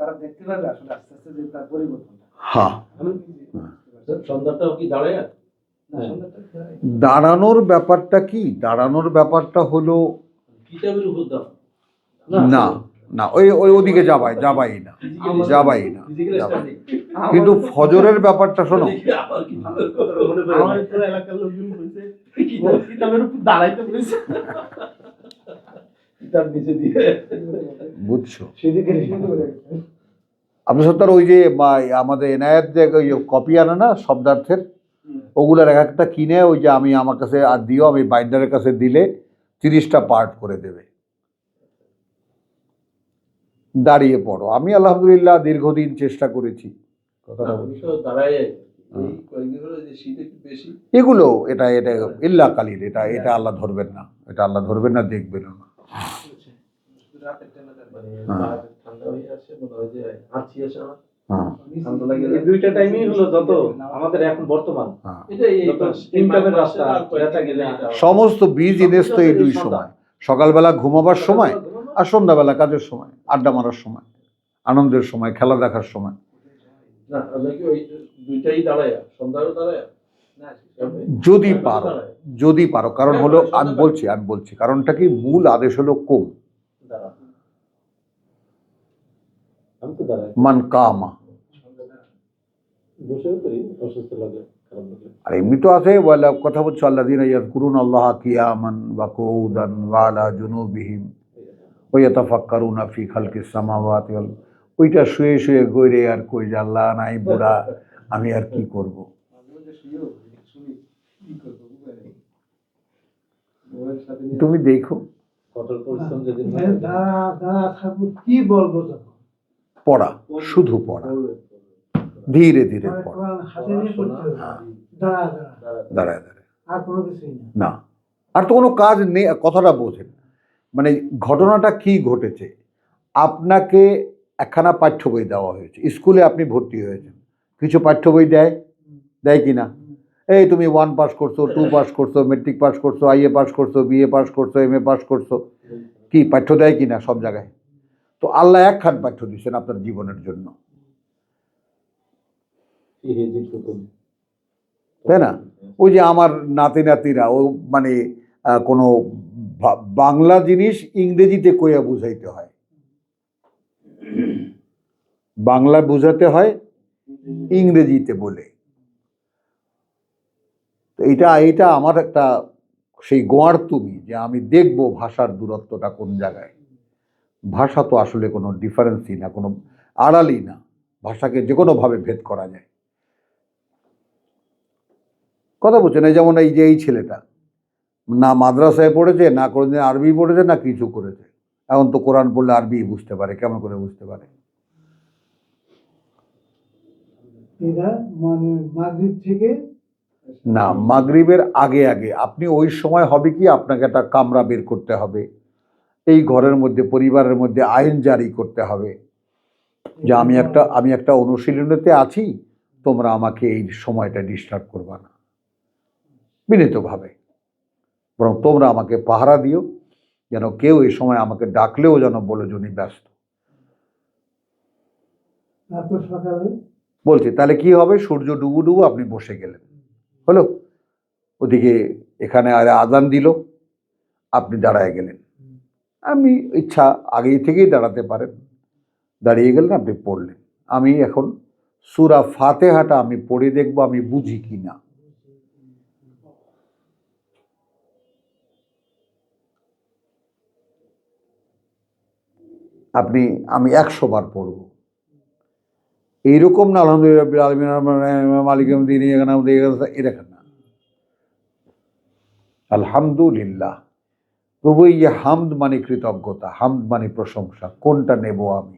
তারা দেখতে পাবে আসলে আস্তে আস্তে যে তার পরিবর্তনটা। হ্যাঁ, সন্ধ্যাটাও কি দাঁড়ায়? দাঁড়ানোর ব্যাপারটা কি, দাঁড়ানোর ব্যাপারটা হলো কিতাবের উপর দাও না না, ওই ওই ওদিকে যাবাই না, যাবাই না। কিন্তু ফজরের ব্যাপারটা শোনো, আমার তো এলাকার লোকজন বলছে কিতাবের উপর দাঁড়াইতে বলেছে, কিতাব নিচে দিয়ে, বুঝছো? সেদিকে আপনার সত্তর ওই যে আমাদের এনায়েত যে ওই কপি আনে না শব্দার্থের, ওগুলোর এক একটা কিনে ওই যে আমি আমার কাছে আর দিও, আমি বাইন্ডারের কাছে দিলে 30টা পার্ট করে দেবে। দাঁড়িয়ে পড়ো। আমি আলহামদুলিল্লাহ দীর্ঘদিন চেষ্টা করেছি। এগুলো এটা এটা ইল্লা কালির, এটা এটা আল্লাহ ধরবেন না, এটা আল্লাহ ধরবেন না, দেখবেন না। দুইটা টাইমই হলো যত আমাদের এখন বর্তমান সমস্ত বিজনেস তো এই দুই সময়, সকালবেলা ঘুমাবার সময় আর সন্ধ্যাবেলা কাজের সময়, আড্ডা মারার সময়, আনন্দের সময়, খেলা দেখার সময়। যদি পারো, যদি পারো, কারণ হলো আমি বলছি কারণটা কি, মূল আদেশ হলো কুম মান কামা। আর এমনি তো আছে কথা বলছো আল্লাযীনা ইয়াযকুরুনাল্লাহা কিয়ামান ওয়া কুউদান ওয়া আলা জুনুবিহিম ওয়া ইয়াতাফাক্কারুনা ফি খালকিস সামাওয়াতি ওয়াল, ওইটা শুয়ে শুয়ে গইরে আর কই যে আল্লাহ নাই, বুড়া, আমি আর কি করব। তুমি দেখো কি বলবো, পড়া, শুধু পড়া, ধীরে ধীরে পড়া, দাঁড়ায় দাঁড়ায় না, আর তো কোনো কাজ নেই। কথাটা বোঝেন, মানে ঘটনাটা কি ঘটেছে, আপনাকে একখানা পাঠ্য বই দেওয়া হয়েছে, স্কুলে আপনি ভর্তি হয়েছেন, কিছু পাঠ্য বই দেয় কি না? এই তুমি 1 পাস করছো, 2 পাস করছো, মেট্রিক পাস করছো, IA পাস করছো, BA পাস করছো, MA পাস করছো, কি পাঠ্য দেয় কি না সব জায়গায়? তো আল্লাহ একখান পাঠ্য দিচ্ছেন আপনার জীবনের জন্য, তাই না? ওই যে আমার নাতিরা ও মানে কোনো বাংলা জিনিস ইংরেজিতে কইয়া বুঝাইতে হয়, বাংলা বুঝাতে হয় ইংরেজিতে বলে। তো এইটা আমার একটা সেই গোয়ার তুমি, যে আমি দেখব ভাষার দূরত্বটা কোন জায়গায়। ভাষা তো আসলে কোনো ডিফারেন্সই না, কোনো আড়ালই না, ভাষাকে যে কোনোভাবে ভেদ করা যায়। কথা বলছে না, যেমন এই যে এই ছেলেটা না মাদ্রাসায় পড়েছে, না কোনোদিন আরবি পড়েছে, না কিছু করেছে, এখন তো কোরআন পড়লে আরবি বুঝতে পারে, কেমন করে বুঝতে পারে? না, মাগরিবের আগে আগে আপনি ওই সময় হবে কি, আপনাকে একটা কামরা বের করতে হবে, এই ঘরের মধ্যে পরিবারের মধ্যে আইন জারি করতে হবে যে আমি একটা অনুশীলনীতে আছি, তোমরা আমাকে এই সময়টা ডিস্টার্ব করবা না, বিনীতভাবে, বরং তোমরা আমাকে পাহারা দিও, যেন কেউ এই সময় আমাকে ডাকলেও যেন বলে যে উনি ব্যস্ত। বলছি তাহলে কি হবে, সূর্য ডুবু ডুবু আপনি বসে গেলেন, হলো, ওদিকে এখানে আর আজান দিল, আপনি দাঁড়ায় গেলেন, আমি ইচ্ছা আগেই থেকেই দাঁড়াতে পারেন, দাঁড়িয়ে গেলেন, আপনি পড়লেন। আমি এখন সূরা ফাতিহাটা আমি পড়ে দেখবো আমি বুঝি কি না। আমি 100 বার পড়ব, এইরকম না আলহামদুলিল্লাহ মালিক এরকম না, আলহামদুলিল্লাহ। প্রভু, এই হামদ মানে কৃতজ্ঞতা, হামদ মানে প্রশংসা, কোনটা নেব আমি?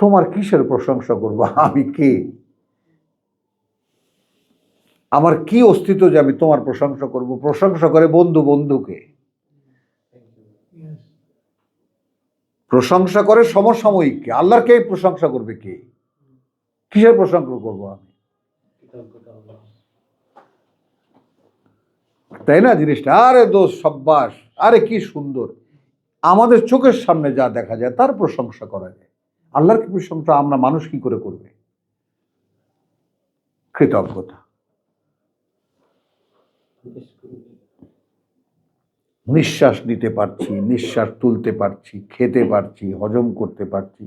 তোমার কিসের প্রশংসা করব? আমি কে? আমার কি অস্তিত্ব যে আমি তোমার প্রশংসা করব? প্রশংসা করে বন্ধুকে, প্রশংসা করে সমসাময়িককে, আল্লাহর কে প্রশংসা করবে কে? কিসের প্রশংসা করব আমি? তাই না জিনিসটা? আরে দোষ, সাব্বাস, আরে কি সুন্দর। আমাদের চোখের সামনে যা দেখা যায় তার প্রশংসা করা যায়। আল্লাহর কি প্রশংসা আমরা মানুষ কি করে করবে? কৃতজ্ঞতা। নিঃশ্বাস নিতে পারছি, নিঃশ্বাস তুলতে পারছি, খেতে পারছি, হজম করতে পারছি,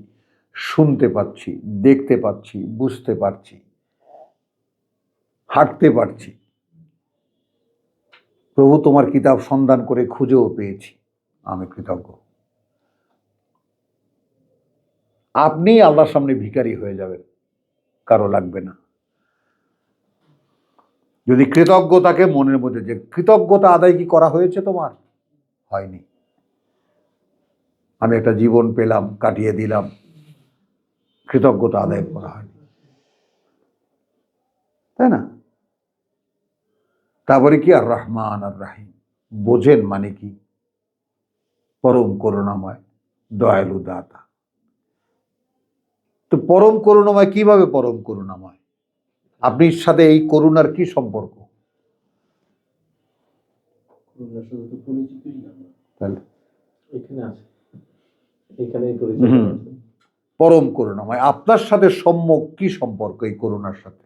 শুনতে পাচ্ছি, দেখতে পাচ্ছি, বুঝতে পারছি, হাঁটতে পারছি। প্রভু তোমার কিতাব সন্ধান করে খুঁজেও পেয়েছি, আমি কৃতজ্ঞ। আপনি আল্লাহর সামনে ভিখারি হয়ে যাবেন, কারো লাগবে না। যদি কৃতজ্ঞতাকে মনের মধ্যে, যে কৃতজ্ঞতা আদায় কি করা হয়েছে তোমার? হয়নি। আমি একটা জীবন পেলাম, কাটিয়ে দিলাম, কৃতজ্ঞতা আদায় করা হয়নি, তাই না? তারপরে কি আর রহমান আর রাহিম, বোঝেন মানে কি? পরম করুণাময়, দয়ালু দাতা। তো পরম করুণাময় কিভাবে পরম করুণাময়? আপনার সাথে এই করুণার কি সম্পর্ক? করুণার সাথে তো পরিচিতই না। তাহলে এখানে আছে, এখানেই পরিচিত আছে। পরম করুণাময় আপনার সাথে সম্যক কি সম্পর্ক এই করুণার সাথে?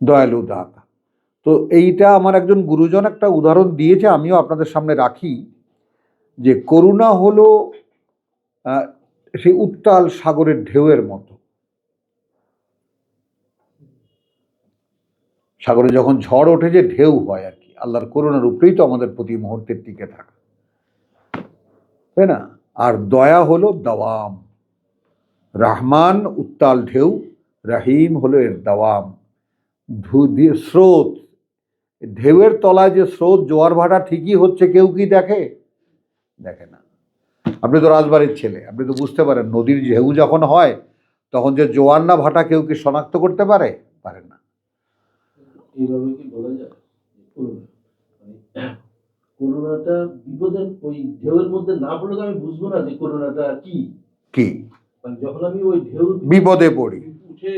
দয়ালু দাতা। তো এইটা আমার একজন গুরুজন একটা উদাহরণ দিয়েছে, আমিও আপনাদের সামনে রাখি, যে করুণা হলো সেই উত্তাল সাগরের ঢেউয়ের মতো। সাগরে যখন ঝড় ওঠে যে ঢেউ হয় আর কি, আল্লাহর করুণার উপরেই তো আমাদের প্রতি মুহূর্তে টিকে থাকা, তাই না? আর দয়া হলো দাওয়াম। রহমান উত্তাল ঢেউ, রহিম হলো এর দাওয়াম, স্রোত। ঢেউয়ের তলায় যে স্রোত, জোয়ার ভাটা ঠিকই হচ্ছে, কেউ কি দেখে? দেখে না। আপনি তো রাজবাড়ির ছেলে, আপনি তো বুঝতে পারেন নদীর ঢেউ যখন হয় তখন যে জোয়ার না ভাটা কেউ কি শনাক্ত করতে পারে? পারে না। এইভাবে কি বলা যায় করুণা মানে করুণাটা বিপদের ওই ঢেউয়ের মধ্যে না পড়লে তো আমি বুঝবো না যে করুণাটা কি। কি মানে যখন আমি ওই ঢেউ বিপদে পড়ি, উঠে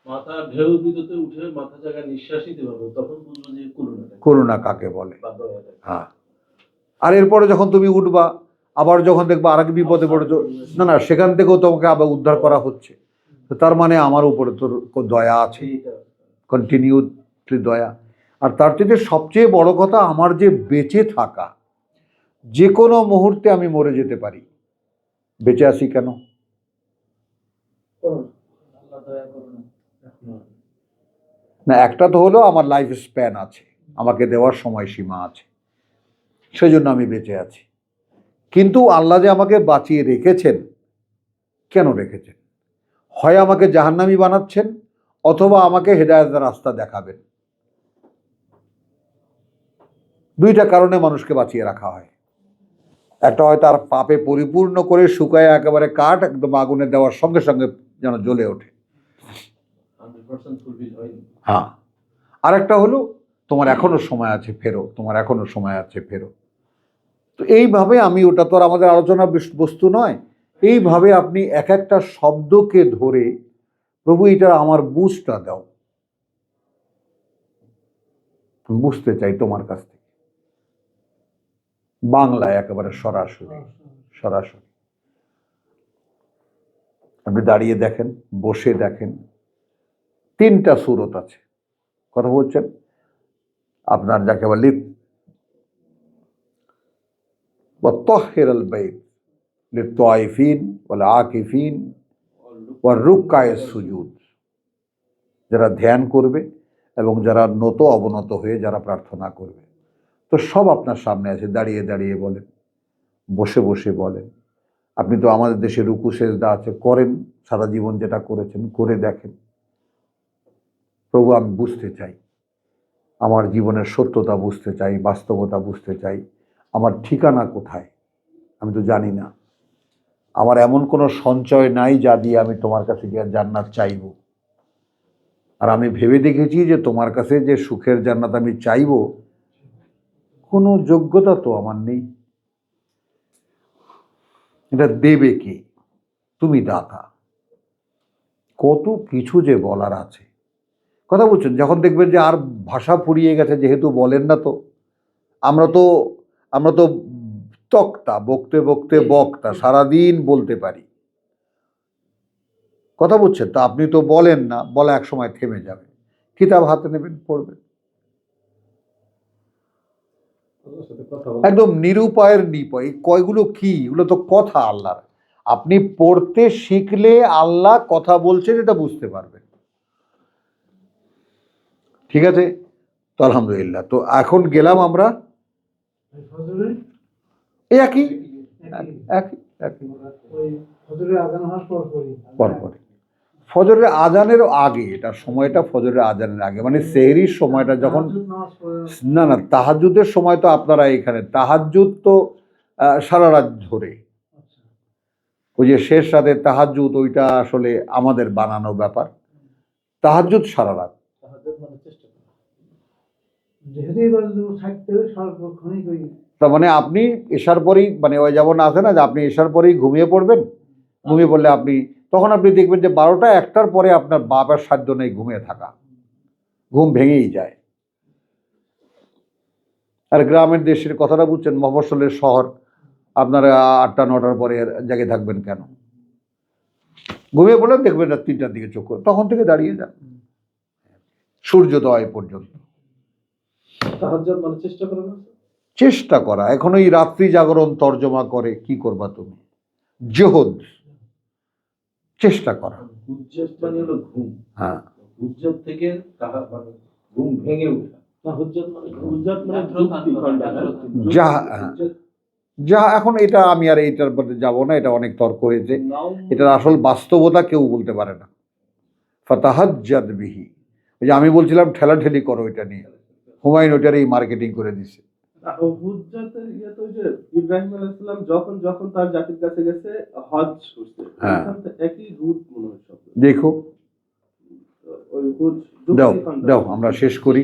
মাথা ঢেউ বিদ্যুতে উঠে মাথা জায়গায় নিঃশ্বাস নিতে পারবো, তখন বুঝবো যে করুণাটা কি করুণা কাকে বলে। বা দয়াটা কি। হ্যাঁ। আর এরপরে যখন তুমি উঠবা, আবার যখন দেখবা আরেক বিপদে পড়েছো, না না, সেখান থেকেও তোমাকে আবার উদ্ধার করা হচ্ছে, তো তার মানে আমার উপরে তোর দয়া আছে, সেইটা কন্টিনিউলি দয়া। আর তার থেকে সবচেয়ে বড় কথা, আমার যে বেঁচে থাকা, যে কোনো মুহূর্তে আমি মরে যেতে পারি, বেঁচে আছি কেন? না, একটা তো হলো আমার লাইফ স্প্যান আছে, আমাকে দেওয়ার সময়সীমা আছে, সেই জন্য আমি বেঁচে আছি। কিন্তু আল্লাহ যে আমাকে বাঁচিয়ে রেখেছেন, কেন রেখেছেন? হয় আমাকে জাহান্নামী বানাচ্ছেন, অথবা আমাকে হেদায়েতের রাস্তা দেখাবেন। দুইটা কারণে মানুষকে বাঁচিয়ে রাখা হয়। একটা হয় তার পাপে পরিপূর্ণ করে শুকায় একেবারে কাঠ, একদম আগুনে দেওয়ার সঙ্গে সঙ্গে যেন জ্বলে ওঠে। 100% ফুলফিল হয়নি। হ্যাঁ। আরেকটা হলো তোমার এখনো সময় আছে, ফেরো, তোমার এখনো সময় আছে, ফেরো। তো এইভাবে আমি, ওটা তো আর আমাদের আলোচনার বস্তু নয়, এইভাবে আপনি এক একটা শব্দকে ধরে, প্রভু এটা আমার বুঝটা দাও, বুঝতে চাই তোমার কাছ থেকে, বাংলায় একেবারে সরাসরি সরাসরি। আপনি দাঁড়িয়ে দেখেন, বসে দেখেন, তিনটা সুরত আছে। কথা বলছেন আপনার যাকে বলে ওয়াত্তাহির আল বাইত লিত্তাইফিন ওয়াল আকিফিন ওয়ার রুক্কায়ে সুজুদ, যারা ধ্যান করবে এবং যারা নত অবনত হয়ে যারা প্রার্থনা করবে। তো সব আপনার সামনে আছে, দাঁড়িয়ে দাঁড়িয়ে বলেন, বসে বসে বলেন। আপনি তো আমাদের দেশে রুকু সেজদা আছে, করেন, সারা জীবন যেটা করেছেন করে দেখেন। প্রভু আমি বুঝতে চাই, আমার জীবনের সত্যতা বুঝতে চাই, বাস্তবতা বুঝতে চাই, আমার ঠিকানা কোথায় আমি তো জানি না, আমার এমন কোনো সঞ্চয় নাই যা দিয়ে আমি তোমার কাছে গিয়ে জান্নাত চাইব। আর আমি ভেবে দেখেছি যে তোমার কাছে যে সুখের জান্নাত আমি চাইব, কোনো যোগ্যতা তো আমার নেই। এটা দেবে কে? তুমি দাতা। কত কিছু যে বলার আছে। কথা বলছেন, যখন দেখবেন যে আর ভাষা ফুরিয়ে গেছে, যেহেতু বলেন না, তো আমরা তো তক্তা, বকতে বকতে বক্তা, সারাদিন বলতে পারি। কথা বুঝছেন তো? আপনি তো বলেন না, বলা এক সময় থেমে যাবে। কিতাব হাতে নেবেন, পড়বেন। একদম নিরুপায়ের নিপয়। এই কয়গুলো কি? এগুলো তো কথা আল্লাহর। আপনি পড়তে শিখলে আল্লাহ কথা বলছেন এটা বুঝতে পারবেন। ঠিক আছে, তো আলহামদুলিল্লাহ। তো এখন গেলাম আমরা এই একই একই একই পরপর ফজরের আজানের আগে, এটা সময়টা ফজরের আজানের আগে, মানে সেহরির সময়টা যখন, না না তাহাজ্জুদের সময় তো আপনারা এখানে, তাহাজ্জুদ তো সারা রাত ধরে, ওই যে শেষ রাতে তাহাজ্জুদ, ওইটা আসলে আমাদের বানানো ব্যাপার। তাহাজ্জুদ সারা রাত। তার মানে আপনি এশার পরেই, মানে ওই যেমন আছে না যে আপনি এশার পরেই ঘুমিয়ে পড়বেন, ঘুমিয়ে পড়লে আপনি তখন আপনি দেখবেন যে 12টা 1টার পরে আপনার বাবার সাধ্য নেই ঘুমিয়ে থাকা, ঘুম ভেঙেই যায়। আর গ্রামের দেশের কথাটা বুঝছেন, মফস্বলের শহর, আপনারা 8টা 9টার পরে জেগে থাকবেন কেন? ঘুমিয়ে পড়লে দেখবেন রাত 3টার দিকে চোখ করে, তখন থেকে দাঁড়িয়ে যান সূর্যোদয় পর্যন্ত। চেষ্টা করা। এখন ওই রাত্রি জাগরণ তর্জমা করে কি করবা তুমি? জোহদ, চেষ্টা করা। হ্যাঁ, থেকে ঘুম ভেঙে ওঠা। যা এখন এটা আমি আর এইটার মধ্যে যাবো না, এটা অনেক তর্ক হয়েছে। এটার আসল বাস্তবতা কেউ বলতে পারে না। ফাতাহাজ্জাদ বিহি, ওই যে আমি বলছিলাম ঠেলাঠেলি করো এটা নিয়ে, হুমায়ুন ওইটার এই মার্কেটিং করে দিছে। ইব্রাহিম আলাইহিস সালাম যখন যখন তার জাতির কাছে গেছে হজ করতে, একই রুট মনে হয়। দেখো, দাও দাও আমরা শেষ করি।